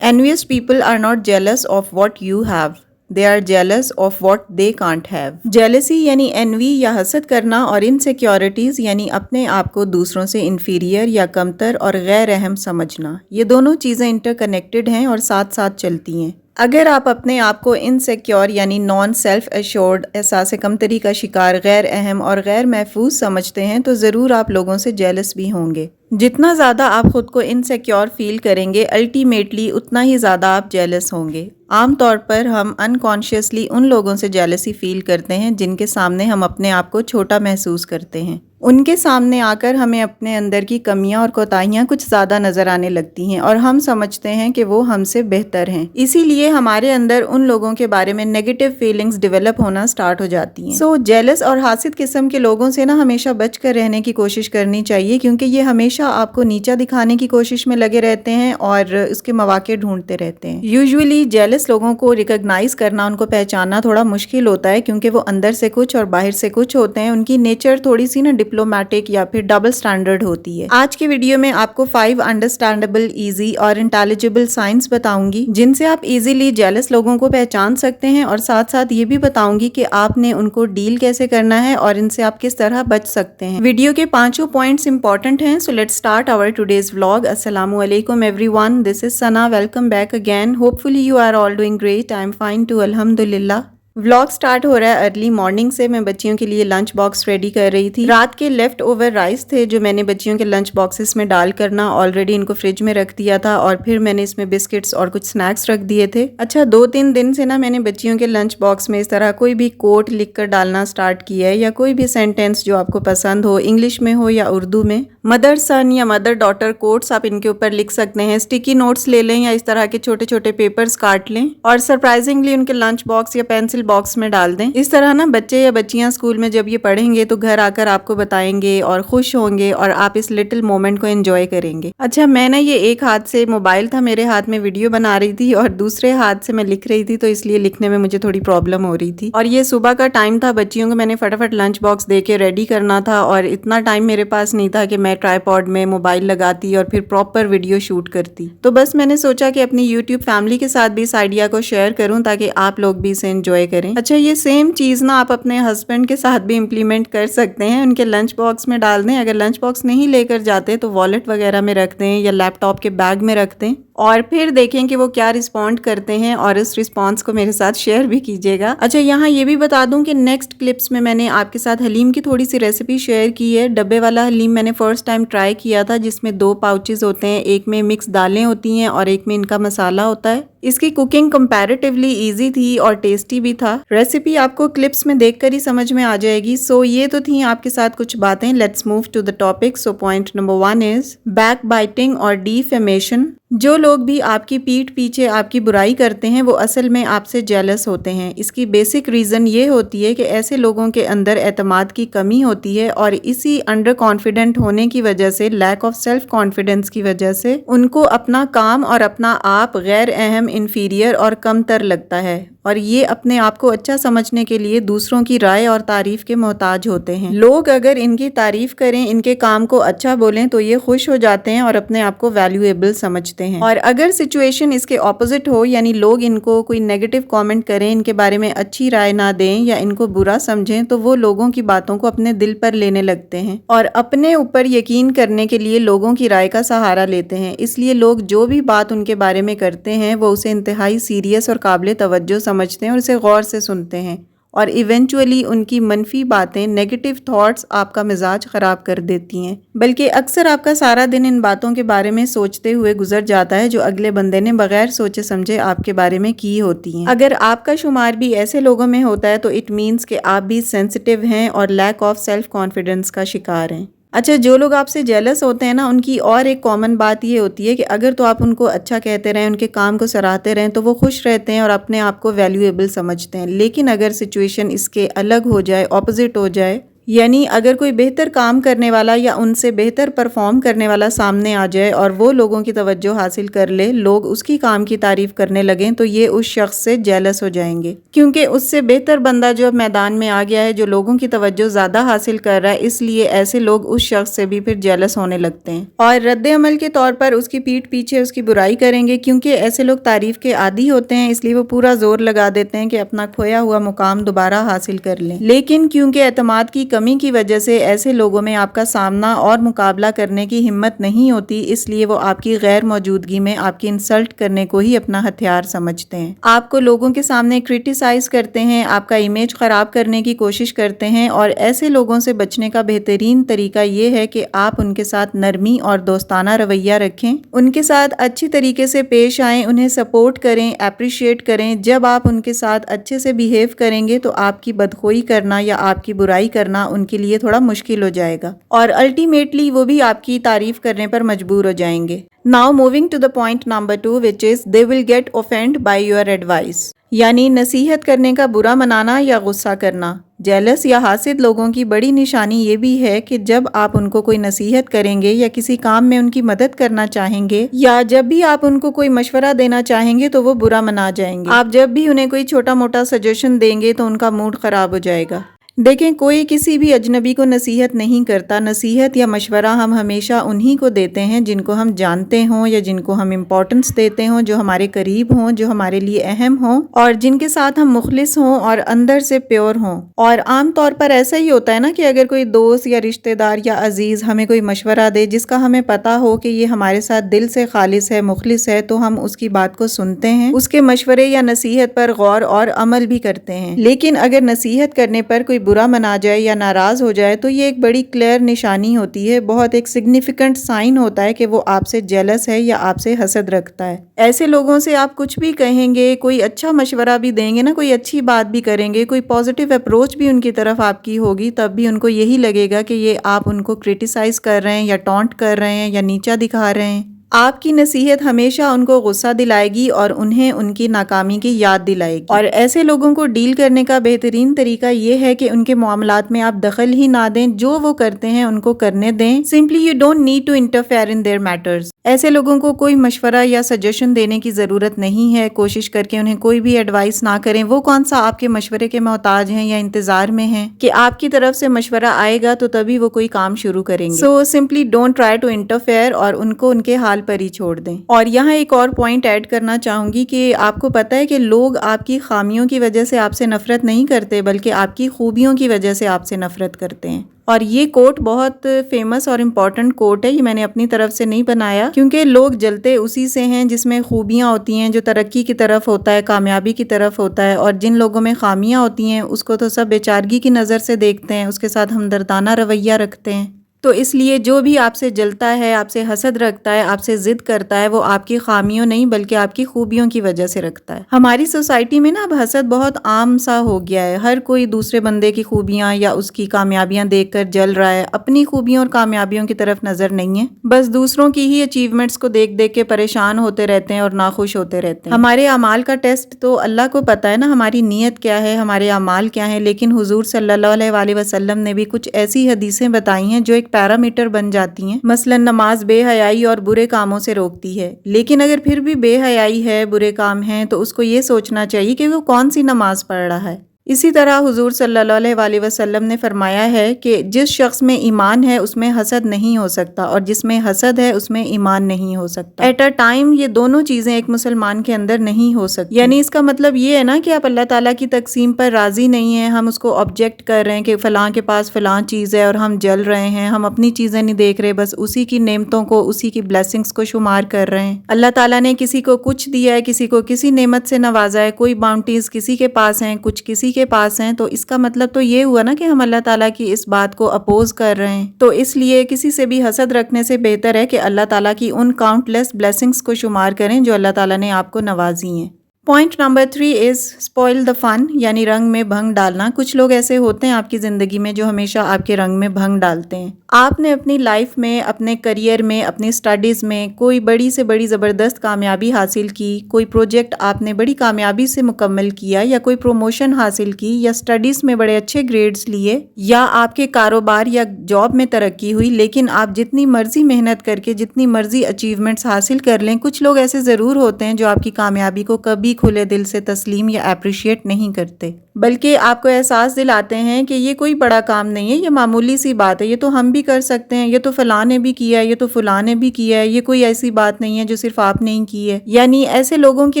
Envious people are not jealous of what you have. They are jealous of what they can't have. Jealousy یعنی envy یا حسد کرنا اور insecurities یعنی اپنے آپ کو دوسروں سے inferior یا کمتر اور غیر اہم سمجھنا. یہ دونوں چیزیں انٹر کنیکٹڈ ہیں اور ساتھ ساتھ چلتی ہیں. اگر آپ اپنے آپ کو انسیکیور یعنی نان سیلف ایشورڈ، احساس کمتری کا شکار، غیر اہم اور غیر محفوظ سمجھتے ہیں تو ضرور آپ لوگوں سے جیلس بھی ہوں گے. جتنا زیادہ آپ خود کو انسیکیور فیل کریں گے الٹیمیٹلی اتنا ہی زیادہ آپ جیلس ہوں گے. عام طور پر ہم انکانشیسلی ان لوگوں سے جیلسی فیل کرتے ہیں جن کے سامنے ہم اپنے آپ کو چھوٹا محسوس کرتے ہیں. ان کے سامنے آ کر ہمیں اپنے اندر کی کمیاں اور کوتاہیاں کچھ زیادہ نظر آنے لگتی ہیں اور ہم سمجھتے ہیں کہ وہ ہم سے بہتر ہیں. اسی لیے ہمارے اندر ان لوگوں کے بارے میں نیگیٹو فیلنگز ڈیولپ ہونا سٹارٹ ہو جاتی ہیں. سو جیلس اور حاسد قسم کے لوگوں سے نا ہمیشہ بچ کر رہنے کی کوشش کرنی چاہیے، کیونکہ یہ ہمیشہ آپ کو نیچا دکھانے کی کوشش میں لگے رہتے ہیں اور اس کے مواقع ڈھونڈتے رہتے ہیں. یوزولی جیلس لوگوں کو ریکگنائز کرنا، ان کو پہچاننا تھوڑا مشکل ہوتا ہے، کیونکہ وہ اندر سے کچھ اور باہر سے کچھ ہوتے ہیں. ان کی نیچر تھوڑی سی نا ڈپلومیٹک یا پھر ڈبل سٹینڈرڈ ہوتی ہے. آج کی ویڈیو میں آپ کو 5 انڈرسٹینڈیبل، ایزی اور انٹیلیجیبل سائنس بتاؤں گی جن سے آپ ایزیلی جیلس لوگوں کو پہچان سکتے ہیں، اور ساتھ ساتھ یہ بھی بتاؤں گی کہ آپ نے ان کو ڈیل کیسے کرنا ہے اور ان سے آپ کس طرح بچ سکتے ہیں. ویڈیو کے 5 پوائنٹس امپورٹنٹ ہیں. So let's start our today's vlog. السلام علیکم everyone. This is Sana. Welcome back again. Hopefully you are all doing great. I'm fine too. Alhamdulillah. Vlog start ہو رہا ہے ارلی مارننگ سے. میں بچیوں کے لیے لنچ باکس ریڈی کر رہی تھی. رات کے لیفٹ اوور رائس تھے جو میں نے بچیوں کے لنچ باکسز میں ڈال کرنا آلریڈی ان کو فریج میں رکھ دیا تھا، اور پھر میں نے اس میں بسکٹس اور کچھ سنیکس رکھ دیے تھے. اچھا 2-3 دن سے نا میں نے بچیوں کے لنچ باکس میں اس طرح کوئی بھی کوٹ لکھ کر ڈالنا سٹارٹ کیا ہے، یا کوئی بھی سینٹینس جو آپ کو پسند ہو، انگلش میں ہو یا اردو میں. مدر سن یا مدر ڈاٹر کوٹس آپ ان کے اوپر لکھ سکتے ہیں. اسٹیکی نوٹس لے لیں یا اس طرح کے چھوٹے چھوٹے پیپرز کاٹ لیں اور سرپرائزنگلی ان کے لنچ باکس یا پینسل باکس میں ڈال دیں. اس طرح نا بچے یا بچیاں اسکول میں جب یہ پڑھیں گے تو گھر آ کر آپ کو بتائیں گے اور خوش ہوں گے، اور آپ اس لٹل مومنٹ کو انجوائے کریں گے. اچھا میں نا یہ ایک ہاتھ سے موبائل تھا میرے ہاتھ میں، ویڈیو بنا رہی تھی، اور دوسرے ہاتھ سے میں لکھ رہی تھی، تو اس لیے لکھنے میں مجھے تھوڑی پرابلم ہو رہی تھی. اور یہ صبح کا ٹائم تھا، بچیوں کو میں نے فٹافٹ لنچ باکس دے کے ریڈی کرنا تھا، اور اتنا ٹائم میرے پاس نہیں تھا کہ میں ٹرائی پوڈ میں موبائل لگاتی اور پھر پراپر ویڈیو شوٹ کرتی. تو بس میں نے سوچا کہ اپنی یوٹیوب فیملی کے ساتھ بھی اس آئیڈیا کو شیئر کروں تاکہ آپ لوگ بھی اسے انجوائے کریں. اچھا یہ سیم چیز نا آپ اپنے ہسبینڈ کے ساتھ بھی امپلیمنٹ کر سکتے ہیں. ان کے لنچ باکس میں ڈال دیں. اگر لنچ باکس نہیں لے کر جاتے تو والیٹ وغیرہ میں رکھ دیں یا لیپ ٹاپ کے بیگ میں رکھ دیں، اور پھر دیکھیں کہ وہ کیا رسپونڈ کرتے ہیں، اور اس رسپانس کو میرے ساتھ شیئر بھی کیجیے گا. اچھا یہاں یہ بھی بتا دوں کہ نیکسٹ کلپس میں نے آپ کے ساتھ حلیم کی تھوڑی سی ریسیپی شیئر کی ہے. ڈبے والا حلیم میں نے فرسٹ ٹائم ٹرائی کیا تھا، جس میں 2 پاؤچز ہوتے ہیں، ایک میں مکس دالیں ہوتی ہیں اور ایک میں ان کا مسالہ ہوتا ہے. اس کی کوکنگ کمپیریٹیولی ایزی تھی اور ٹیسٹی بھی تھا. ریسیپی آپ کو کلپس میں دیکھ کر ہی سمجھ میں آ جائے گی. سو یہ تو تھیں آپ کے ساتھ کچھ باتیں. Let's move to the topic. So point number 1 is backbiting اور ڈیفیمیشن. جو لوگ بھی آپ کی پیٹھ پیچھے آپ کی برائی کرتے ہیں وہ اصل میں آپ سے جیلس ہوتے ہیں. اس کی بیسک ریزن یہ ہوتی ہے کہ ایسے لوگوں کے اندر اعتماد کی کمی ہوتی ہے، اور اسی انڈر کانفیڈنٹ ہونے کی وجہ سے، لیک آف سیلف کانفیڈنس کی وجہ سے، ان کو اپنا کام اور اپنا آپ غیر اہم، انفیریئر اور کم تر لگتا ہے، اور یہ اپنے آپ کو اچھا سمجھنے کے لیے دوسروں کی رائے اور تعریف کے محتاج ہوتے ہیں. لوگ اگر ان کی تعریف کریں، ان کے کام کو اچھا بولیں تو یہ خوش ہو جاتے ہیں اور اپنے آپ کو ویلیویبل سمجھتے ہیں. اور اگر سچویشن اس کے اپوزٹ ہو، یعنی لوگ ان کو کوئی نیگیٹو کامنٹ کریں، ان کے بارے میں اچھی رائے نہ دیں یا ان کو برا سمجھیں، تو وہ لوگوں کی باتوں کو اپنے دل پر لینے لگتے ہیں اور اپنے اوپر یقین کرنے کے لیے لوگوں کی رائے کا سہارا لیتے ہیں. اس لیے لوگ جو بھی بات ان کے بارے میں کرتے ہیں وہ اسے انتہائی سیریس اور قابل توجہ سمجھتے ہیں اور اسے غور سے سنتے ہیں، اور ایونچولی ان کی منفی باتیں، نیگیٹو تھاٹس آپ کا مزاج خراب کر دیتی ہیں. بلکہ اکثر آپ کا سارا دن ان باتوں کے بارے میں سوچتے ہوئے گزر جاتا ہے جو اگلے بندے نے بغیر سوچے سمجھے آپ کے بارے میں کی ہوتی ہیں. اگر آپ کا شمار بھی ایسے لوگوں میں ہوتا ہے تو اٹ مینس کہ آپ بھی سینسٹیو ہیں اور لیک آف سیلف کانفیڈنس کا شکار ہیں. اچھا جو لوگ آپ سے جیلس ہوتے ہیں نا، ان کی اور ایک کامن بات یہ ہوتی ہے کہ اگر تو آپ ان کو اچھا کہتے رہیں، ان کے کام کو سراہتے رہیں، تو وہ خوش رہتے ہیں اور اپنے آپ کو ویلیویبل سمجھتے ہیں. لیکن اگر سچویشن اس کے الگ ہو جائے، اپوزٹ ہو جائے، یعنی اگر کوئی بہتر کام کرنے والا یا ان سے بہتر پرفارم کرنے والا سامنے آ جائے اور وہ لوگوں کی توجہ حاصل کر لے، لوگ اس کی کام کی تعریف کرنے لگیں، تو یہ اس شخص سے جیلس ہو جائیں گے، کیونکہ اس سے بہتر بندہ جو اب میدان میں آ گیا ہے، جو لوگوں کی توجہ زیادہ حاصل کر رہا ہے، اس لیے ایسے لوگ اس شخص سے بھی پھر جیلس ہونے لگتے ہیں اور رد عمل کے طور پر اس کی پیٹھ پیچھے اس کی برائی کریں گے، کیونکہ ایسے لوگ تعریف کے عادی ہوتے ہیں، اس لیے وہ پورا زور لگا دیتے ہیں کہ اپنا کھویا ہوا مقام دوبارہ حاصل کر لیں۔ لیکن کیونکہ اعتماد کی کمی کی وجہ سے ایسے لوگوں میں آپ کا سامنا اور مقابلہ کرنے کی ہمت نہیں ہوتی، اس لیے وہ آپ کی غیر موجودگی میں آپ کی انسلٹ کرنے کو ہی اپنا ہتھیار سمجھتے ہیں، آپ کو لوگوں کے سامنے کرٹیسائز کرتے ہیں، آپ کا امیج خراب کرنے کی کوشش کرتے ہیں، اور ایسے لوگوں سے بچنے کا بہترین طریقہ یہ ہے کہ آپ ان کے ساتھ نرمی اور دوستانہ رویہ رکھیں، ان کے ساتھ اچھی طریقے سے پیش آئیں، انہیں سپورٹ کریں، اپریشیٹ کریں۔ جب آپ ان کے ساتھ اچھے سے بیہیو کریں گے تو آپ کی بدخوئی کرنا یا آپ کی برائی کرنا ان کے لیے تھوڑا مشکل ہو جائے گا، اور الٹیمیٹلی وہ بھی آپ کی تعریف کرنے پر مجبور ہو جائیں گے۔ Now moving to the point number 2, which is they will get offended by your advice، یعنی نصیحت کرنے کا برا منانا یا غصہ کرنا۔ جیلس یا حاسد لوگوں کی بڑی نشانی یہ بھی ہے کہ جب آپ ان کو کوئی نصیحت کریں گے یا کسی کام میں ان کی مدد کرنا چاہیں گے، یا جب بھی آپ ان کو کوئی مشورہ دینا چاہیں گے تو وہ برا منا جائیں گے۔ آپ جب بھی انہیں کوئی چھوٹا موٹا سجیشن دیں گے تو ان کا موڈ خراب ہو جائے گا۔ دیکھیں، کوئی کسی بھی اجنبی کو نصیحت نہیں کرتا، نصیحت یا مشورہ ہم ہمیشہ انہی کو دیتے ہیں جن کو ہم جانتے ہوں یا جن کو ہم امپورٹنس دیتے ہوں، جو ہمارے قریب ہوں، جو ہمارے لیے اہم ہوں، اور جن کے ساتھ ہم مخلص ہوں اور اندر سے پیور ہوں۔ اور عام طور پر ایسا ہی ہوتا ہے نا کہ اگر کوئی دوست یا رشتہ دار یا عزیز ہمیں کوئی مشورہ دے جس کا ہمیں پتا ہو کہ یہ ہمارے ساتھ دل سے خالص ہے، مخلص ہے، تو ہم اس کی بات کو سنتے ہیں، اس کے مشورے یا نصیحت پر غور اور عمل بھی کرتے ہیں۔ لیکن اگر نصیحت کرنے پر کوئی برا منا جائے یا ناراض ہو جائے تو یہ ایک بڑی کلیئر نشانی ہوتی ہے، بہت ایک سگنیفیکنٹ سائن ہوتا ہے کہ وہ آپ سے جیلس ہے یا آپ سے حسد رکھتا ہے۔ ایسے لوگوں سے آپ کچھ بھی کہیں گے، کوئی اچھا مشورہ بھی دیں گے نا، کوئی اچھی بات بھی کریں گے، کوئی پازیٹیو اپروچ بھی ان کی طرف آپ کی ہوگی، تب بھی ان کو یہی لگے گا کہ یہ آپ ان کو کرٹیسائز کر رہے ہیں یا ٹونٹ کر رہے ہیں یا نیچا دکھا رہے ہیں۔ آپ کی نصیحت ہمیشہ ان کو غصہ دلائے گی اور انہیں ان کی ناکامی کی یاد دلائے گی۔ اور ایسے لوگوں کو ڈیل کرنے کا بہترین طریقہ یہ ہے کہ ان کے معاملات میں آپ دخل ہی نہ دیں، جو وہ کرتے ہیں ان کو کرنے دیں۔ Simply you don't need to interfere in their matters. ایسے لوگوں کو کوئی مشورہ یا سجیشن دینے کی ضرورت نہیں ہے، کوشش کر کے انہیں کوئی بھی ایڈوائس نہ کریں۔ وہ کون سا آپ کے مشورے کے محتاج ہیں یا انتظار میں ہیں کہ آپ کی طرف سے مشورہ آئے گا تو تبھی وہ کوئی کام شروع کریں گے۔ So simply don't try to interfere, اور ان کو ان کے حال پر ہی چھوڑ دیں۔ اور یہاں ایک اور پوائنٹ ایڈ کرنا چاہوں گی کہ آپ کو پتہ ہے کہ لوگ آپ کی خامیوں کی وجہ سے آپ سے نفرت نہیں کرتے، بلکہ آپ کی خوبیوں کی وجہ سے آپ سے نفرت کرتے ہیں۔ اور یہ کوٹ بہت فیمس اور امپورٹنٹ کوٹ ہے، یہ میں نے اپنی طرف سے نہیں بنایا، کیونکہ لوگ جلتے اسی سے ہیں جس میں خوبیاں ہوتی ہیں، جو ترقی کی طرف ہوتا ہے، کامیابی کی طرف ہوتا ہے، اور جن لوگوں میں خامیاں ہوتی ہیں اس کو تو سب بیچارگی کی نظر سے دیکھتے ہیں، اس کے ساتھ ہمدردانہ رویہ رکھتے ہیں۔ تو اس لیے جو بھی آپ سے جلتا ہے، آپ سے حسد رکھتا ہے، آپ سے ضد کرتا ہے، وہ آپ کی خامیوں نہیں بلکہ آپ کی خوبیوں کی وجہ سے رکھتا ہے۔ ہماری سوسائٹی میں نا اب حسد بہت عام سا ہو گیا ہے، ہر کوئی دوسرے بندے کی خوبیاں یا اس کی کامیابیاں دیکھ کر جل رہا ہے، اپنی خوبیوں اور کامیابیوں کی طرف نظر نہیں ہے، بس دوسروں کی ہی اچیومنٹس کو دیکھ دیکھ کے پریشان ہوتے رہتے ہیں اور ناخوش ہوتے رہتے ہیں۔ ہمارے اعمال کا ٹیسٹ تو اللہ کو پتا ہے نا، ہماری نیت کیا ہے، ہمارے اعمال کیا ہیں، لیکن حضور صلی اللہ علیہ وآلہ وسلم نے بھی کچھ ایسی حدیثیں بتائی ہیں جو ایک پیرامیٹر بن جاتی ہیں۔ مثلا نماز بے حیائی اور برے کاموں سے روکتی ہے، لیکن اگر پھر بھی بے حیائی ہے، برے کام ہیں، تو اس کو یہ سوچنا چاہیے کہ وہ کون سی نماز پڑھ رہا ہے۔ اسی طرح حضور صلی اللہ علیہ وآلہ وسلم نے فرمایا ہے کہ جس شخص میں ایمان ہے اس میں حسد نہیں ہو سکتا، اور جس میں حسد ہے اس میں ایمان نہیں ہو سکتا۔ ایٹ اے ٹائم یہ دونوں چیزیں ایک مسلمان کے اندر نہیں ہو سکتی۔ یعنی اس کا مطلب یہ ہے نا کہ آپ اللہ تعالیٰ کی تقسیم پر راضی نہیں ہیں، ہم اس کو آبجیکٹ کر رہے ہیں کہ فلاں کے پاس فلاں چیز ہے اور ہم جل رہے ہیں، ہم اپنی چیزیں نہیں دیکھ رہے، بس اسی کی نعمتوں کو، اسی کی بلیسنگز کو شمار کر رہے ہیں۔ اللہ تعالیٰ نے کسی کو کچھ دیا ہے، کسی کو کسی نعمت سے نوازا ہے، کوئی باؤنٹیز کسی کے پاس ہیں، کچھ کسی کے پاس ہیں، تو اس کا مطلب تو یہ ہوا نا کہ ہم اللہ تعالیٰ کی اس بات کو اپوز کر رہے ہیں۔ تو اس لیے کسی سے بھی حسد رکھنے سے بہتر ہے کہ اللہ تعالیٰ کی ان کاؤنٹلیس بلیسنگز کو شمار کریں جو اللہ تعالیٰ نے آپ کو نوازی ہیں۔ Point number 3 is spoil the fun, یعنی رنگ میں بھنگ ڈالنا۔ کچھ لوگ ایسے ہوتے ہیں آپ کی زندگی میں جو ہمیشہ آپ کے رنگ میں بھنگ ڈالتے ہیں۔ آپ نے اپنی لائف میں، اپنے کریئر میں، اپنی اسٹڈیز میں کوئی بڑی سے بڑی زبردست کامیابی حاصل کی، کوئی پروجیکٹ آپ نے بڑی کامیابی سے مکمل کیا، یا کوئی پروموشن حاصل کی، یا اسٹڈیز میں بڑے اچھے گریڈز لیے، یا آپ کے کاروبار یا جاب میں ترقی ہوئی، لیکن آپ جتنی مرضی محنت کر کے جتنی مرضی اچیومنٹس حاصل کر لیں، کچھ لوگ ایسے ضرور ہوتے ہیں جو آپ کی کامیابی کو کبھی کھلے دل سے تسلیم یا اپریشیٹ نہیں کرتے، بلکہ آپ کو احساس دلاتے ہیں کہ یہ کوئی بڑا کام نہیں ہے، یہ معمولی سی بات ہے، یہ تو ہم بھی کر سکتے ہیں، یہ تو فلاں نے بھی کیا ہے، یہ تو فلاں نے بھی کیا ہے، یہ کوئی ایسی بات نہیں ہے جو صرف آپ نے ہی کی ہے۔ یعنی ایسے لوگوں کی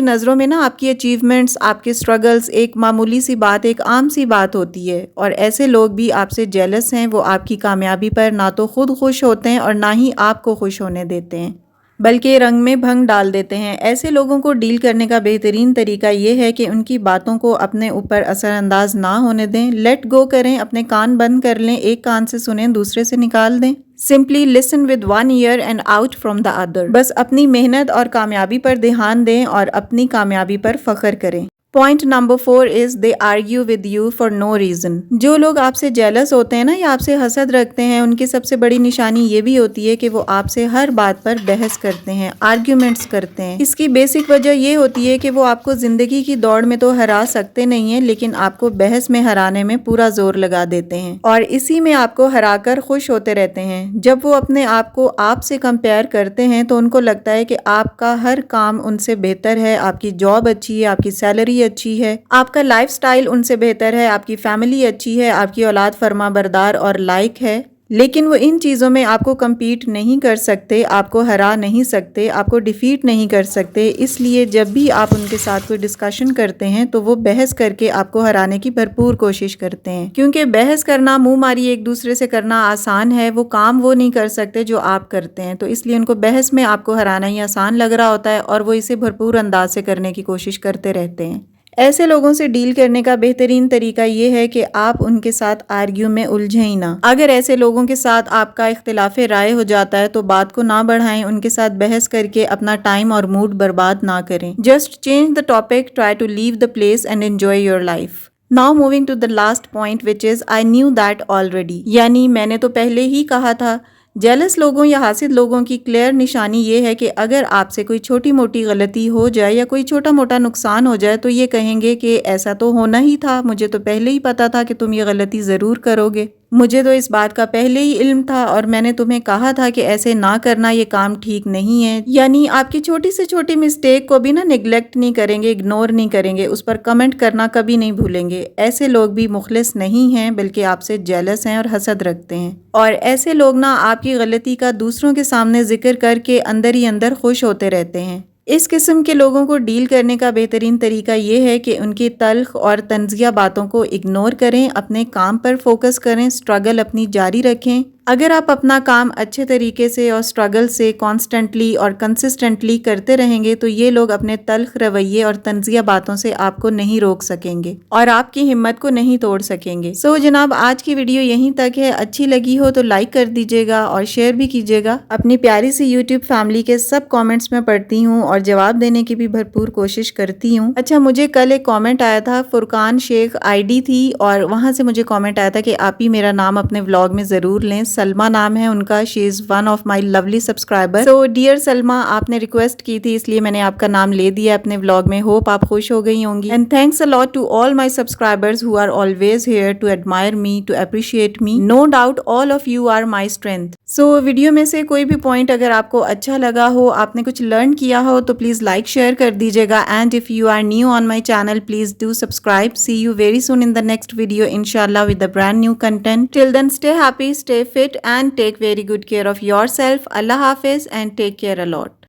نظروں میں نا آپ کی اچیومنٹس، آپ کے اسٹرگلز ایک معمولی سی بات، ایک عام سی بات ہوتی ہے، اور ایسے لوگ بھی آپ سے جیلس ہیں، وہ آپ کی کامیابی پر نہ تو خود خوش ہوتے ہیں اور نہ ہی آپ کو خوش ہونے دیتے ہیں، بلکہ رنگ میں بھنگ ڈال دیتے ہیں۔ ایسے لوگوں کو ڈیل کرنے کا بہترین طریقہ یہ ہے کہ ان کی باتوں کو اپنے اوپر اثر انداز نہ ہونے دیں، لیٹ گو کریں، اپنے کان بند کر لیں، ایک کان سے سنیں دوسرے سے نکال دیں۔ Simply listen with one ear and out from the other۔ بس اپنی محنت اور کامیابی پر دھیان دیں اور اپنی کامیابی پر فخر کریں۔ Point number 4 is they argue with you for no reason۔ جو لوگ آپ سے جیلس ہوتے ہیں نا یا آپ سے حسد رکھتے ہیں، ان کی سب سے بڑی نشانی یہ بھی ہوتی ہے کہ وہ آپ سے ہر بات پر بحث کرتے ہیں، آرگیومنٹس کرتے ہیں۔ اس کی بیسک وجہ یہ ہوتی ہے کہ وہ آپ کو زندگی کی دوڑ میں تو ہرا سکتے نہیں ہیں، لیکن آپ کو بحث میں ہرانے میں پورا زور لگا دیتے ہیں اور اسی میں آپ کو ہرا کر خوش ہوتے رہتے ہیں۔ جب وہ اپنے آپ کو آپ سے کمپیئر کرتے ہیں تو ان کو لگتا ہے کہ آپ کا ہر کام ان سے بہتر ہے، آپ کی جاب اچھی ہے، آپ کی سیلری اچھی ہے، آپ کا لائف سٹائل ان سے بہتر ہے، آپ کی فیملی اچھی ہے، آپ کی اولاد فرما بردار اور لائق ہے، لیکن وہ ان چیزوں میں آپ کو کمپیٹ نہیں کر سکتے، آپ کو ہرا نہیں سکتے، آپ کو ڈیفیٹ نہیں کر سکتے۔ اس لیے جب بھی آپ ان کے ساتھ کوئی ڈسکشن کرتے ہیں تو وہ بحث کر کے آپ کو ہرانے کی بھرپور کوشش کرتے ہیں، کیونکہ بحث کرنا، منہ ماری ایک دوسرے سے کرنا آسان ہے، وہ کام وہ نہیں کر سکتے جو آپ کرتے ہیں، تو اس لیے ان کو بحث میں آپ کو ہرانا ہی آسان لگ رہا ہوتا ہے اور وہ اسے بھرپور انداز سے کرنے کی کوشش کرتے رہتے ہیں۔ ایسے لوگوں سے ڈیل کرنے کا بہترین طریقہ یہ ہے کہ آپ ان کے ساتھ آرگیو میں الجھیں ہی نہ۔ اگر ایسے لوگوں کے ساتھ آپ کا اختلاف رائے ہو جاتا ہے تو بات کو نہ بڑھائیں، ان کے ساتھ بحث کر کے اپنا ٹائم اور موڈ برباد نہ کریں۔ Just change the topic, try to leave the place and enjoy your life۔ Now moving to the last point which is I knew that already۔ یعنی میں نے تو پہلے ہی کہا تھا۔ جیلس لوگوں یا حاسد لوگوں کی کلیئر نشانی یہ ہے کہ اگر آپ سے کوئی چھوٹی موٹی غلطی ہو جائے یا کوئی چھوٹا موٹا نقصان ہو جائے تو یہ کہیں گے کہ ایسا تو ہونا ہی تھا، مجھے تو پہلے ہی پتا تھا کہ تم یہ غلطی ضرور کرو گے، مجھے تو اس بات کا پہلے ہی علم تھا اور میں نے تمہیں کہا تھا کہ ایسے نہ کرنا، یہ کام ٹھیک نہیں ہے۔ یعنی آپ کی چھوٹی سے چھوٹی مسٹیک کو بھی نیگلیکٹ نہیں کریں گے، اگنور نہیں کریں گے، اس پر کمنٹ کرنا کبھی نہیں بھولیں گے۔ ایسے لوگ بھی مخلص نہیں ہیں بلکہ آپ سے جیلس ہیں اور حسد رکھتے ہیں، اور ایسے لوگ نا آپ کی غلطی کا دوسروں کے سامنے ذکر کر کے اندر ہی اندر خوش ہوتے رہتے ہیں۔ اس قسم کے لوگوں کو ڈیل کرنے کا بہترین طریقہ یہ ہے کہ ان کی تلخ اور طنزیہ باتوں کو اگنور کریں، اپنے کام پر فوکس کریں، اسٹرگل اپنی جاری رکھیں۔ اگر آپ اپنا کام اچھے طریقے سے اور اسٹرگل سے کانسٹنٹلی اور کنسسٹنٹلی کرتے رہیں گے تو یہ لوگ اپنے تلخ رویے اور طنزیہ باتوں سے آپ کو نہیں روک سکیں گے اور آپ کی ہمت کو نہیں توڑ سکیں گے۔ سو جناب، آج کی ویڈیو یہیں تک ہے۔ اچھی لگی ہو تو لائک کر دیجیے گا اور شیئر بھی کیجیے گا۔ اپنی پیاری سی یوٹیوب فیملی کے سب کامنٹس میں پڑھتی ہوں اور جواب دینے کی بھی بھرپور کوشش کرتی ہوں۔ اچھا، مجھے کل ایک کامنٹ آیا تھا، فرقان شیخ آئی ڈی تھی، اور وہاں سے مجھے کامنٹ آیا تھا کہ آپ ہی میرا نام اپنے ولاگ میں ضرور لیں۔ سلمہ نام ہے ان کا، she is one of my lovely subscriber. So dear Salma, آپ نے ریکویسٹ کی تھی اس لیے میں نے آپ کا نام لے دیا اپنے ولاگ میں۔ ہوپ آپ خوش ہو گئی ہوں گی۔ And thanks a lot to all my subscribers who are always here to admire me, to appreciate me. No doubt all of you are my strength. So video میں سے کوئی بھی پوائنٹ اگر آپ کو اچھا لگا ہو، آپ نے کچھ لرن کیا ہو تو پلیز لائک شیئر کر دیجیے گا۔ And if you are new on my channel please do subscribe. See you very soon in the next video inshallah with a brand new content. Till then, stay happy, stay fit and take very good care of yourself. Allah Hafiz and take care a lot.